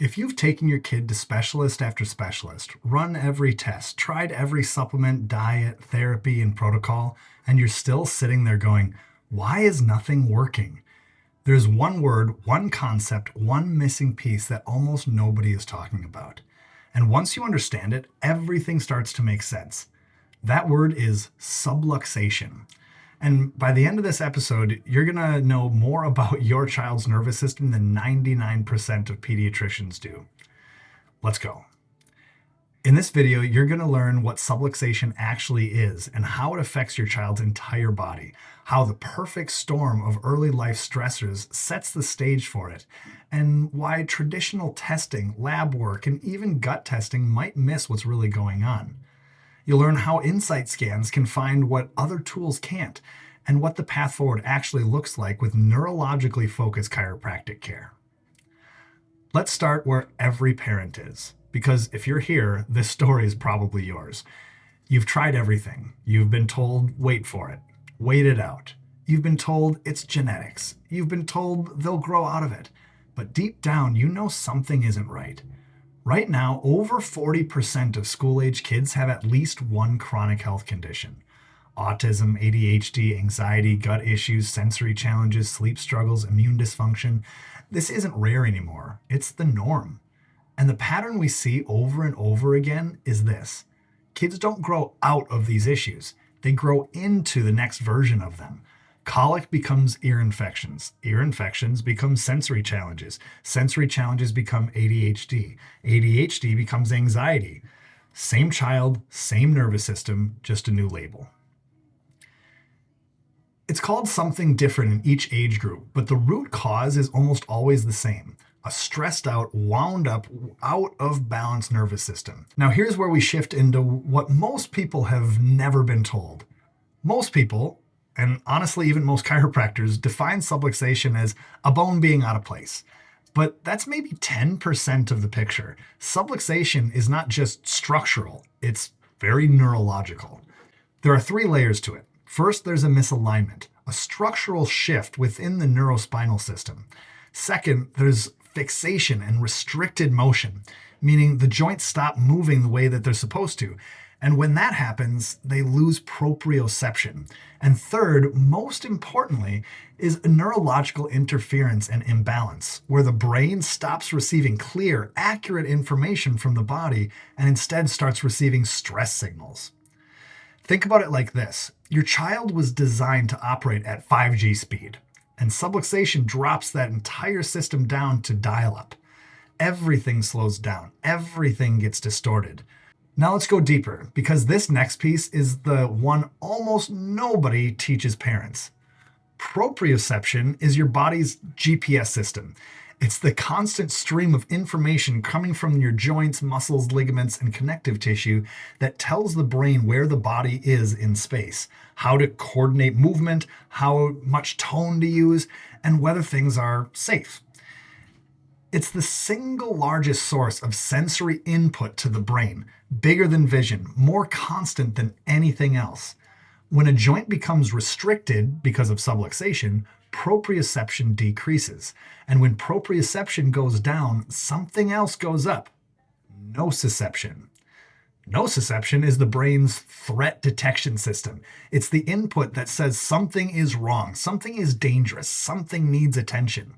If you've taken your kid to specialist after specialist, run every test, tried every supplement, diet, therapy, and protocol, and you're still sitting there going, why is nothing working? There's one word, one concept, one missing piece that almost nobody is talking about. And once you understand it, everything starts to make sense. That word is subluxation. And by the end of this episode, you're going to know more about your child's nervous system than 99% of pediatricians do. Let's go. In this video, you're going to learn what subluxation actually is and how it affects your child's entire body, how the perfect storm of early life stressors sets the stage for it, and why traditional testing, lab work, and even gut testing might miss what's really going on. You'll learn how insight scans can find what other tools can't, and what the path forward actually looks like with neurologically focused chiropractic care. Let's start where every parent is, because if you're here, this story is probably yours. You've tried everything. You've been told, wait for it, wait it out. You've been told it's genetics. You've been told they'll grow out of it. But deep down, you know something isn't right. Right now, over 40% of school-age kids have at least one chronic health condition. Autism, ADHD, anxiety, gut issues, sensory challenges, sleep struggles, immune dysfunction. This isn't rare anymore. It's the norm. And the pattern we see over and over again is this. Kids don't grow out of these issues. They grow into the next version of them. Colic becomes ear infections. Ear infections become sensory challenges. Sensory challenges become ADHD. ADHD becomes anxiety. Same child, same nervous system, just a new label. It's called something different in each age group, but the root cause is almost always the same. A stressed out, wound up, out of balance nervous system. Now here's where we shift into what most people have never been told. Most people, and honestly, even most chiropractors, define subluxation as a bone being out of place. But that's maybe 10% of the picture. Subluxation is not just structural, it's very neurological. There are 3 layers to it. First, there's a misalignment, a structural shift within the neurospinal system. Second, there's fixation and restricted motion, meaning the joints stop moving the way that they're supposed to. And when that happens, they lose proprioception. And third, most importantly, is a neurological interference and imbalance, where the brain stops receiving clear, accurate information from the body and instead starts receiving stress signals. Think about it like this. Your child was designed to operate at 5G speed, and subluxation drops that entire system down to dial-up. Everything slows down. Everything gets distorted. Now let's go deeper, because this next piece is the one almost nobody teaches parents. Proprioception is your body's GPS system. It's the constant stream of information coming from your joints, muscles, ligaments, and connective tissue that tells the brain where the body is in space, how to coordinate movement, how much tone to use, and whether things are safe. It's the single largest source of sensory input to the brain, bigger than vision, more constant than anything else. When a joint becomes restricted because of subluxation, proprioception decreases. And when proprioception goes down, something else goes up. Nociception. Nociception is the brain's threat detection system. It's the input that says something is wrong, something is dangerous, something needs attention.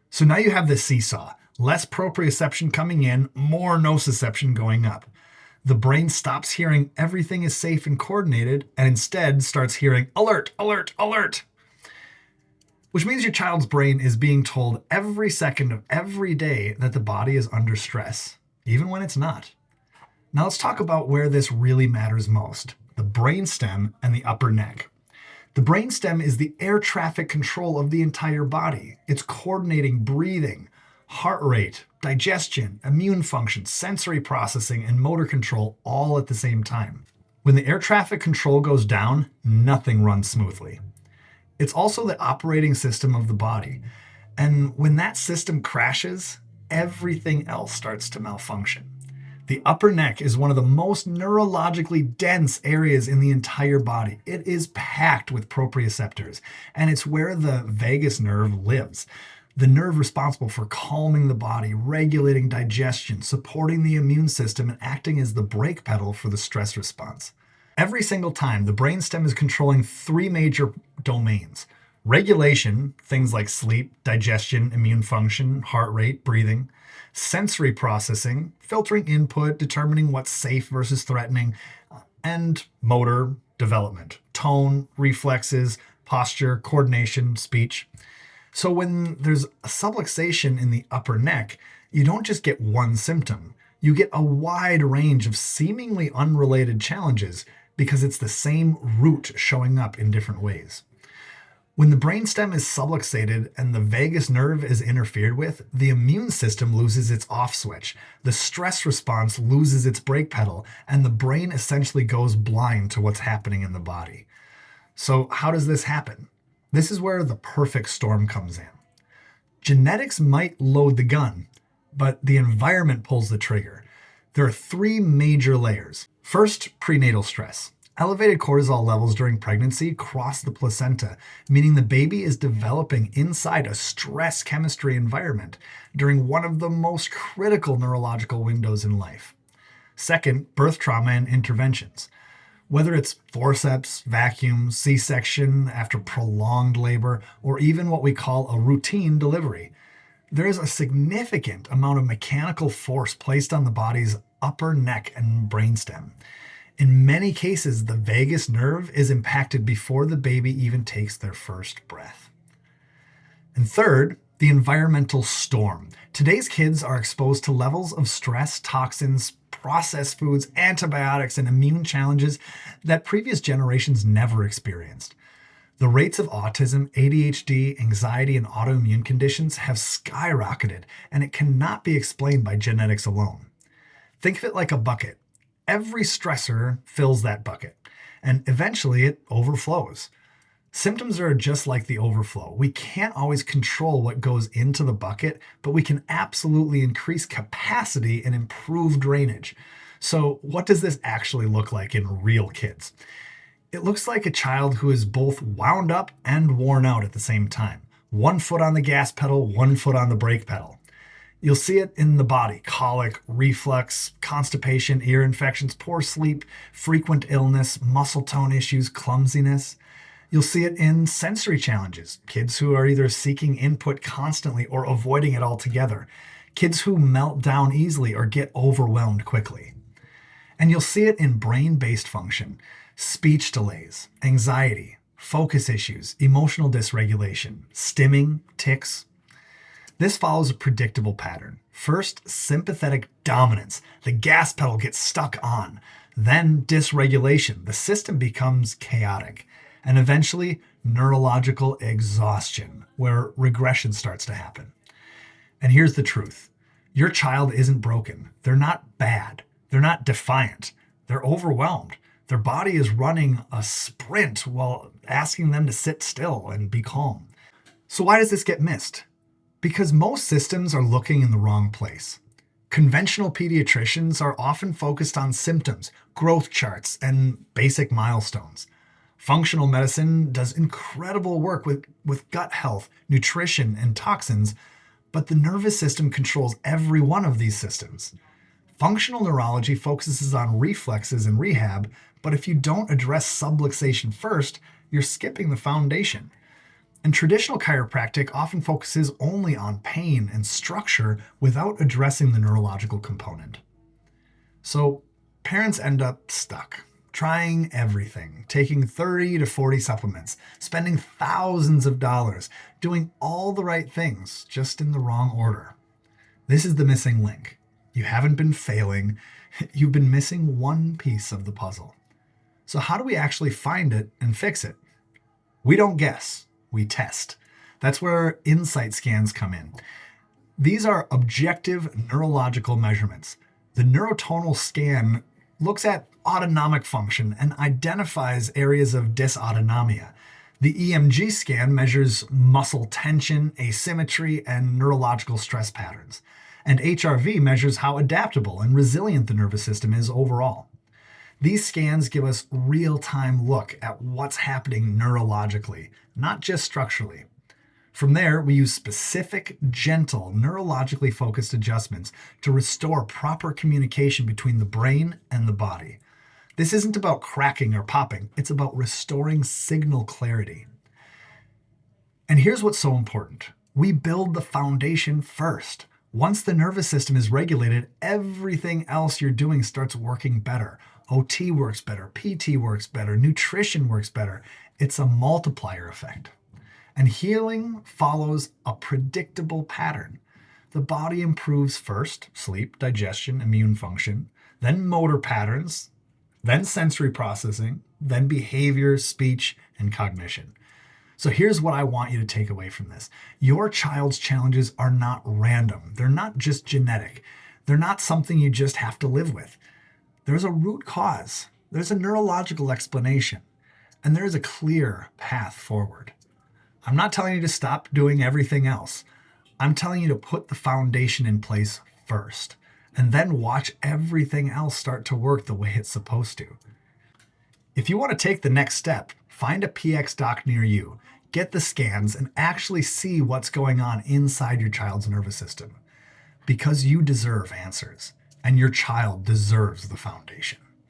So now you have this seesaw. Less proprioception coming in, more nociception going up. The brain stops hearing everything is safe and coordinated and instead starts hearing alert, alert, alert. Which means your child's brain is being told every second of every day that the body is under stress, even when it's not. Now let's talk about where this really matters most, the brainstem and the upper neck. The brainstem is the air traffic control of the entire body. It's coordinating breathing, heart rate, digestion, immune function, sensory processing, and motor control all at the same time. When the air traffic control goes down, nothing runs smoothly. It's also the operating system of the body. And when that system crashes, everything else starts to malfunction. The upper neck is one of the most neurologically dense areas in the entire body. It is packed with proprioceptors, and it's where the vagus nerve lives. the nerve responsible for calming the body, regulating digestion, supporting the immune system, and acting as the brake pedal for the stress response. Every single time, the brainstem is controlling three major domains: regulation, things like sleep, digestion, immune function, heart rate, breathing; sensory processing, filtering input, determining what's safe versus threatening; and motor development, tone, reflexes, posture, coordination, speech. So when there's a subluxation in the upper neck, you don't just get one symptom. You get a wide range of seemingly unrelated challenges because it's the same root showing up in different ways. When the brainstem is subluxated and the vagus nerve is interfered with, the immune system loses its off switch, the stress response loses its brake pedal, and the brain essentially goes blind to what's happening in the body. So how does this happen? This is where the perfect storm comes in. Genetics might load the gun, but the environment pulls the trigger. There are three major layers. First, prenatal stress. Elevated cortisol levels during pregnancy cross the placenta, meaning the baby is developing inside a stress chemistry environment during one of the most critical neurological windows in life. Second, birth trauma and interventions. Whether it's forceps, vacuum, C-section after prolonged labor, or even what we call a routine delivery, there is a significant amount of mechanical force placed on the body's upper neck and brainstem. In many cases, the vagus nerve is impacted before the baby even takes their first breath. And third, the environmental storm. Today's kids are exposed to levels of stress, toxins, processed foods, antibiotics, and immune challenges that previous generations never experienced. The rates of autism, ADHD, anxiety, and autoimmune conditions have skyrocketed, and it cannot be explained by genetics alone. Think of it like a bucket. Every stressor fills that bucket, and eventually it overflows. Symptoms are just like the overflow. We can't always control what goes into the bucket, but we can absolutely increase capacity and improve drainage. So what does this actually look like in real kids? It looks like a child who is both wound up and worn out at the same time. One foot on the gas pedal, one foot on the brake pedal. You'll see it in the body: colic, reflux, constipation, ear infections, poor sleep, frequent illness, muscle tone issues, clumsiness. You'll see it in sensory challenges: kids who are either seeking input constantly or avoiding it altogether, kids who melt down easily or get overwhelmed quickly. And you'll see it in brain-based function: speech delays, anxiety, focus issues, emotional dysregulation, stimming, tics. This follows a predictable pattern. First, sympathetic dominance. The gas pedal gets stuck on. Then dysregulation. The system becomes chaotic. And eventually, neurological exhaustion, where regression starts to happen. And here's the truth. Your child isn't broken. They're not bad. They're not defiant. They're overwhelmed. Their body is running a sprint while asking them to sit still and be calm. So why does this get missed? Because most systems are looking in the wrong place. Conventional pediatricians are often focused on symptoms, growth charts, and basic milestones. Functional medicine does incredible work with gut health, nutrition, and toxins, but the nervous system controls every one of these systems. Functional neurology focuses on reflexes and rehab, but if you don't address subluxation first, you're skipping the foundation. And traditional chiropractic often focuses only on pain and structure without addressing the neurological component. So parents end up stuck, trying everything, taking 30 to 40 supplements, spending thousands of dollars, doing all the right things, just in the wrong order. This is the missing link. You haven't been failing, you've been missing one piece of the puzzle. So how do we actually find it and fix it? We don't guess. We test. That's where insight scans come in. These are objective neurological measurements. The neurotonal scan looks at autonomic function and identifies areas of dysautonomia. The EMG scan measures muscle tension, asymmetry, and neurological stress patterns. And HRV measures how adaptable and resilient the nervous system is overall. These scans give us real-time look at what's happening neurologically, not just structurally. From there, we use specific, gentle, neurologically focused adjustments to restore proper communication between the brain and the body. This isn't about cracking or popping, it's about restoring signal clarity. And here's what's so important. We build the foundation first. Once the nervous system is regulated, everything else you're doing starts working better. OT works better, PT works better, nutrition works better. It's a multiplier effect. And healing follows a predictable pattern. The body improves first, sleep, digestion, immune function, then motor patterns, then sensory processing, then behavior, speech, and cognition. So here's what I want you to take away from this. Your child's challenges are not random. They're not just genetic. They're not something you just have to live with. There's a root cause. There's a neurological explanation. And there's a clear path forward. I'm not telling you to stop doing everything else. I'm telling you to put the foundation in place first, and then watch everything else start to work the way it's supposed to. If you want to take the next step, find a PX doc near you, get the scans, and actually see what's going on inside your child's nervous system. Because you deserve answers, and your child deserves the foundation.